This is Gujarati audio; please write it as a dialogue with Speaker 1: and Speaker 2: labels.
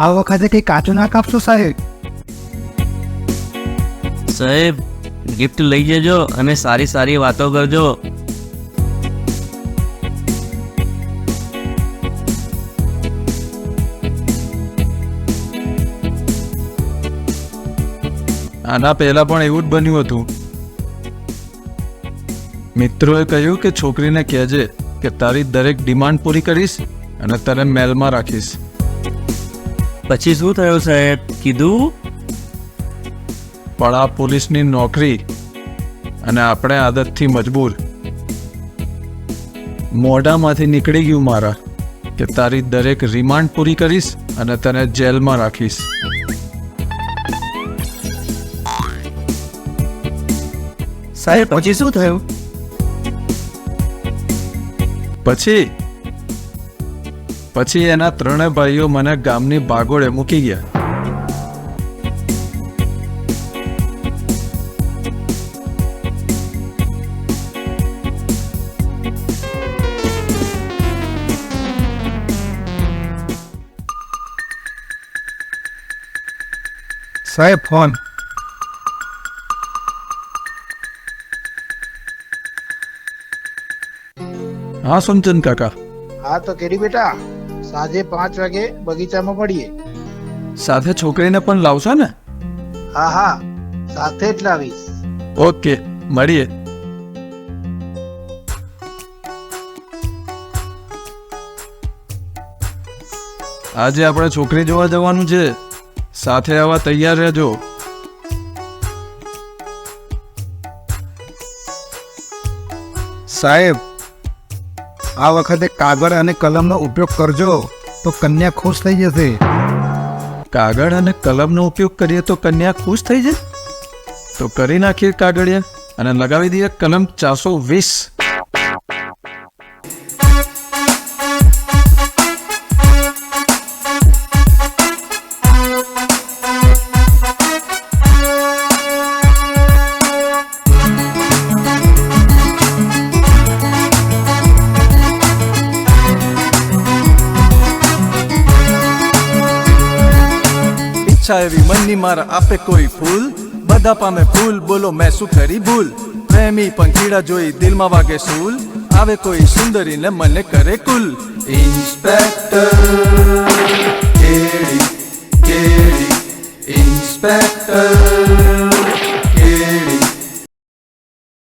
Speaker 1: આ વખતે કંઈ કાચું ના કાપશો સાહેબ?
Speaker 2: સાહેબ, ગિફ્ટ લઈ જજો અને સારી સારી વાતો કરજો.
Speaker 3: આના પહેલા પણ એવું જ બન્યું હતું. મિત્રોએ કહ્યું કે છોકરીને કહેજે કે તારી દરેક ડિમાન્ડ પૂરી કરીશ અને તને મહેલમાં રાખીશ.
Speaker 2: પછી શું થયું સાહેબ? કીધું?
Speaker 3: પણ આ પોલીસની નોકરી અને આપણે આદતથી મજબૂર. મોઢામાંથી નીકળી ગયું મારા કે તારી દરેક રિમાન્ડ પૂરી કરીશ અને તને જેલમાં રાખીશ.
Speaker 1: સાહેબ પછી શું થયું?
Speaker 3: પછી એના ત્રણેય ભાઈઓ મને ગામની બાગોળે મૂકી ગયા.
Speaker 1: સાહેબ ફોન.
Speaker 3: હા સુનચંદ કાકા.
Speaker 4: હા તો કેરી બેટા, સાંજે 5 વાગે બગીચામાં મળીએ.
Speaker 3: સાથે છોકરીને પણ લાવશો ને?
Speaker 4: હા હા, સાથે જ લાવીશ.
Speaker 3: ઓકે, મળીએ. આજે આપણે છોકરી જોવા જવાનું છે. સાથે આવવા તૈયાર રહેજો.
Speaker 1: સાહેબ, આ વખતે કાગળ અને કલમનો ઉપયોગ કરજો તો કન્યા ખુશ થઈ જશે.
Speaker 3: કાગળ અને કલમનો ઉપયોગ કરીએ તો કન્યા ખુશ થઈ જાય? તો કરી નાખીએ કાગળિયા અને લગાવી દઈએ કલમ 420.
Speaker 5: એવી મનની મારા આપે કોઈ ફૂલ, બધા પામે ફૂલ, બોલો મેં શું કરી ભૂલ? પ્રેમી પંખીડા જોઈ દિલમાં વાગે સૂલ, આવે કોઈ સુંદરીને મને કરે કુલ. Inspector કેડી કેડી, inspector